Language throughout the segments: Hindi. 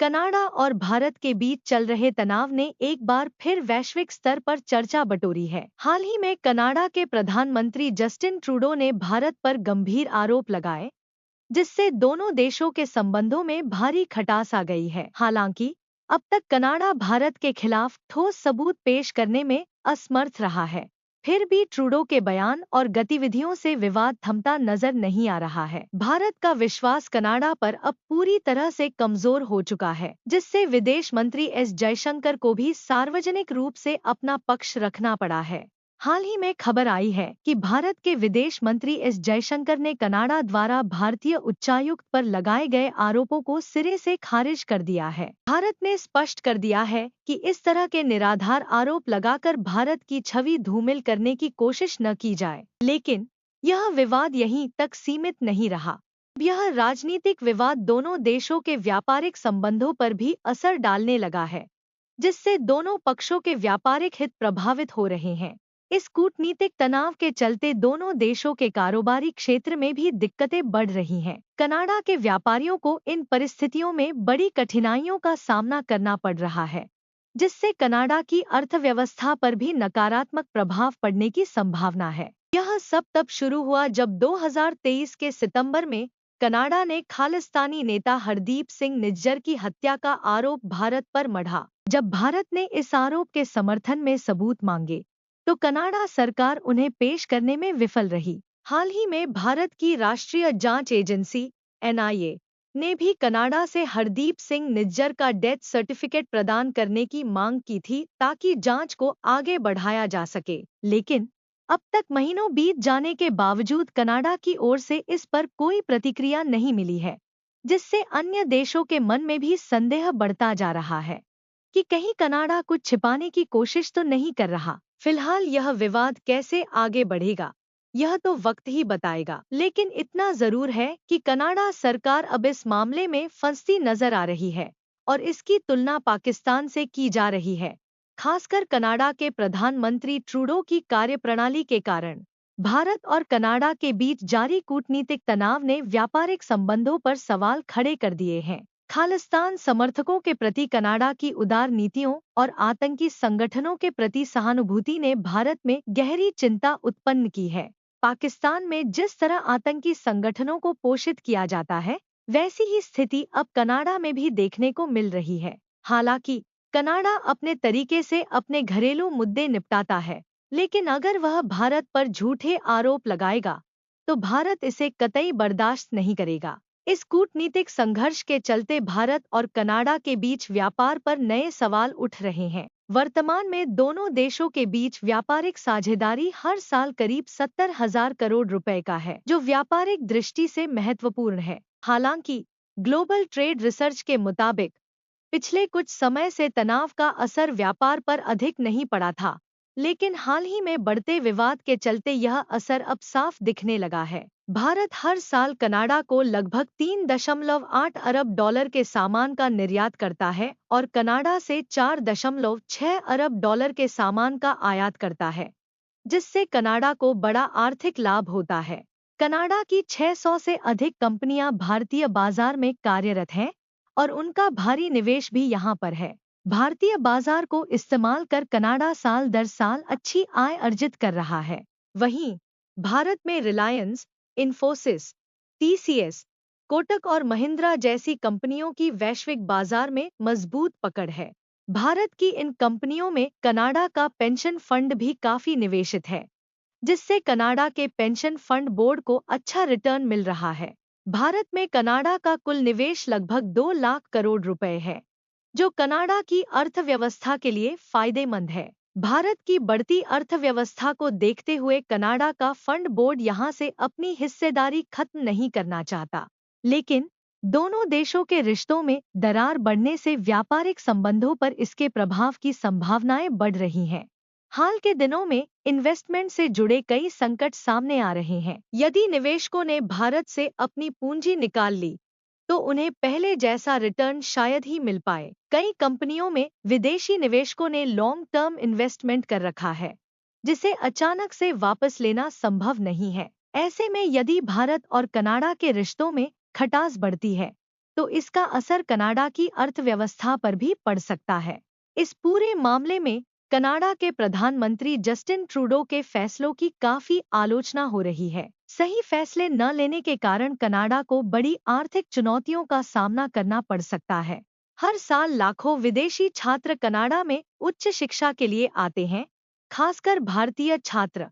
कनाडा और भारत के बीच चल रहे तनाव ने एक बार फिर वैश्विक स्तर पर चर्चा बटोरी है। हाल ही में कनाडा के प्रधानमंत्री जस्टिन ट्रूडो ने भारत पर गंभीर आरोप लगाए, जिससे दोनों देशों के संबंधों में भारी खटास आ गई है। हालांकि अब तक कनाडा भारत के खिलाफ ठोस सबूत पेश करने में असमर्थ रहा है। फिर भी ट्रूडो के बयान और गतिविधियों से विवाद थमता नजर नहीं आ रहा है। भारत का विश्वास कनाडा पर अब पूरी तरह से कमजोर हो चुका है, जिससे विदेश मंत्री एस जयशंकर को भी सार्वजनिक रूप से अपना पक्ष रखना पड़ा है। हाल ही में खबर आई है कि भारत के विदेश मंत्री एस जयशंकर ने कनाडा द्वारा भारतीय उच्चायुक्त पर लगाए गए आरोपों को सिरे से खारिज कर दिया है। भारत ने स्पष्ट कर दिया है कि इस तरह के निराधार आरोप लगाकर भारत की छवि धूमिल करने की कोशिश न की जाए। लेकिन यह विवाद यहीं तक सीमित नहीं रहा। यह राजनीतिक विवाद दोनों देशों के व्यापारिक संबंधों पर भी असर डालने लगा है, जिससे दोनों पक्षों के व्यापारिक हित प्रभावित हो रहे हैं। इस कूटनीतिक तनाव के चलते दोनों देशों के कारोबारी क्षेत्र में भी दिक्कतें बढ़ रही हैं। कनाडा के व्यापारियों को इन परिस्थितियों में बड़ी कठिनाइयों का सामना करना पड़ रहा है, जिससे कनाडा की अर्थव्यवस्था पर भी नकारात्मक प्रभाव पड़ने की संभावना है। यह सब तब शुरू हुआ जब 2023 के सितंबर में कनाडा ने खालिस्तानी नेता हरदीप सिंह निज्जर की हत्या का आरोप भारत पर मढ़ा। जब भारत ने इस आरोप के समर्थन में सबूत मांगे, तो कनाडा सरकार उन्हें पेश करने में विफल रही। हाल ही में भारत की राष्ट्रीय जांच एजेंसी एनआईए ने भी कनाडा से हरदीप सिंह निज्जर का डेथ सर्टिफिकेट प्रदान करने की मांग की थी, ताकि जांच को आगे बढ़ाया जा सके। लेकिन अब तक महीनों बीत जाने के बावजूद कनाडा की ओर से इस पर कोई प्रतिक्रिया नहीं मिली है, जिससे अन्य देशों के मन में भी संदेह बढ़ता जा रहा है कि कहीं कनाडा कुछ छिपाने की कोशिश तो नहीं कर रहा। फिलहाल यह विवाद कैसे आगे बढ़ेगा, यह तो वक्त ही बताएगा। लेकिन इतना जरूर है कि कनाडा सरकार अब इस मामले में फंसती नजर आ रही है और इसकी तुलना पाकिस्तान से की जा रही है। खासकर कनाडा के प्रधानमंत्री ट्रूडो की कार्यप्रणाली के कारण भारत और कनाडा के बीच जारी कूटनीतिक तनाव ने व्यापारिक संबंधों पर सवाल खड़े कर दिए हैं। खालिस्तान समर्थकों के प्रति कनाडा की उदार नीतियों और आतंकी संगठनों के प्रति सहानुभूति ने भारत में गहरी चिंता उत्पन्न की है। पाकिस्तान में जिस तरह आतंकी संगठनों को पोषित किया जाता है, वैसी ही स्थिति अब कनाडा में भी देखने को मिल रही है। हालांकि कनाडा अपने तरीके से अपने घरेलू मुद्दे निपटाता है, लेकिन अगर वह भारत पर झूठे आरोप लगाएगा, तो भारत इसे कतई बर्दाश्त नहीं करेगा। इस कूटनीतिक संघर्ष के चलते भारत और कनाडा के बीच व्यापार पर नए सवाल उठ रहे हैं। वर्तमान में दोनों देशों के बीच व्यापारिक साझेदारी हर साल करीब 70,000 करोड़ रुपए का है, जो व्यापारिक दृष्टि से महत्वपूर्ण है। हालांकि ग्लोबल ट्रेड रिसर्च के मुताबिक पिछले कुछ समय से तनाव का असर व्यापार पर अधिक नहीं पड़ा था, लेकिन हाल ही में बढ़ते विवाद के चलते यह असर अब साफ दिखने लगा है। भारत हर साल कनाडा को लगभग 3.8 अरब डॉलर के सामान का निर्यात करता है और कनाडा से 4.6 अरब डॉलर के सामान का आयात करता है, जिससे कनाडा को बड़ा आर्थिक लाभ होता है। कनाडा की 600 से अधिक कंपनियां भारतीय बाजार में कार्यरत हैं और उनका भारी निवेश भी यहां पर है। भारतीय बाजार को इस्तेमाल कर कनाडा साल दर साल अच्छी आय अर्जित कर रहा है। वहीं भारत में रिलायंस, इन्फोसिस, टीसीएस, कोटक और महिंद्रा जैसी कंपनियों की वैश्विक बाजार में मजबूत पकड़ है। भारत की इन कंपनियों में कनाडा का पेंशन फंड भी काफी निवेशित है, जिससे कनाडा के पेंशन फंड बोर्ड को अच्छा रिटर्न मिल रहा है। भारत में कनाडा का कुल निवेश लगभग 2 लाख करोड़ रुपए है, जो कनाडा की अर्थव्यवस्था के लिए फायदेमंद है। भारत की बढ़ती अर्थव्यवस्था को देखते हुए कनाडा का फंड बोर्ड यहां से अपनी हिस्सेदारी खत्म नहीं करना चाहता। लेकिन दोनों देशों के रिश्तों में दरार बढ़ने से व्यापारिक संबंधों पर इसके प्रभाव की संभावनाएं बढ़ रही हैं। हाल के दिनों में इन्वेस्टमेंट से जुड़े कई संकट सामने आ रहे हैं। यदि निवेशकों ने भारत से अपनी पूंजी निकाल ली, तो उन्हें पहले जैसा रिटर्न शायद ही मिल पाए। कई कंपनियों में विदेशी निवेशकों ने लॉन्ग टर्म इन्वेस्टमेंट कर रखा है, जिसे अचानक से वापस लेना संभव नहीं है। ऐसे में यदि भारत और कनाडा के रिश्तों में खटास बढ़ती है, तो इसका असर कनाडा की अर्थव्यवस्था पर भी पड़ सकता है। इस पूरे मामले में कनाडा के प्रधानमंत्री जस्टिन ट्रूडो के फैसलों की काफी आलोचना हो रही है। सही फैसले न लेने के कारण कनाडा को बड़ी आर्थिक चुनौतियों का सामना करना पड़ सकता है। हर साल लाखों विदेशी छात्र कनाडा में उच्च शिक्षा के लिए आते हैं, खासकर भारतीय छात्र,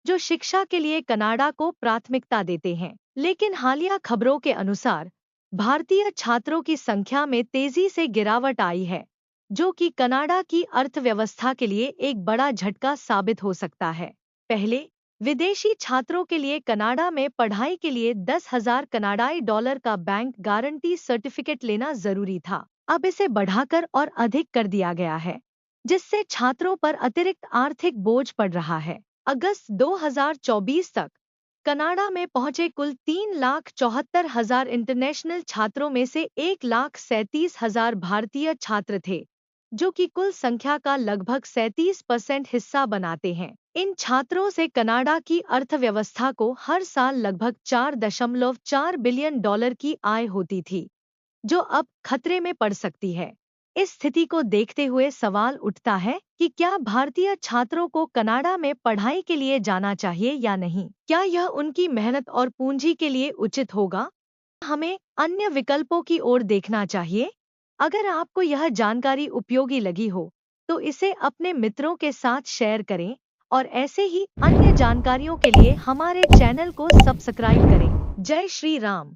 जो शिक्षा के लिए कनाडा को प्राथमिकता देते हैं। लेकिन हालिया खबरों के अनुसार भारतीय छात्रों की संख्या में तेजी से गिरावट आई है, जो कि कनाडा की अर्थव्यवस्था के लिए एक बड़ा झटका साबित हो सकता है। पहले विदेशी छात्रों के लिए कनाडा में पढ़ाई के लिए 10,000 कनाडाई डॉलर का बैंक गारंटी सर्टिफिकेट लेना जरूरी था। अब इसे बढ़ाकर और अधिक कर दिया गया है, जिससे छात्रों पर अतिरिक्त आर्थिक बोझ पड़ रहा है। अगस्त 2024 तक कनाडा में पहुंचे कुल 3,74,000 इंटरनेशनल छात्रों में से 1,37,000 भारतीय छात्र थे, जो कि कुल संख्या का लगभग 37% हिस्सा बनाते हैं। इन छात्रों से कनाडा की अर्थव्यवस्था को हर साल लगभग 4.4 बिलियन डॉलर की आय होती थी, जो अब खतरे में पड़ सकती है। इस स्थिति को देखते हुए सवाल उठता है कि क्या भारतीय छात्रों को कनाडा में पढ़ाई के लिए जाना चाहिए या नहीं? क्या यह उनकी मेहनत और पूंजी के लिए उचित होगा? हमें अन्य विकल्पों की ओर देखना चाहिए। अगर आपको यह जानकारी उपयोगी लगी हो, तो इसे अपने मित्रों के साथ शेयर करें और ऐसे ही अन्य जानकारियों के लिए हमारे चैनल को सब्सक्राइब करें। जय श्री राम।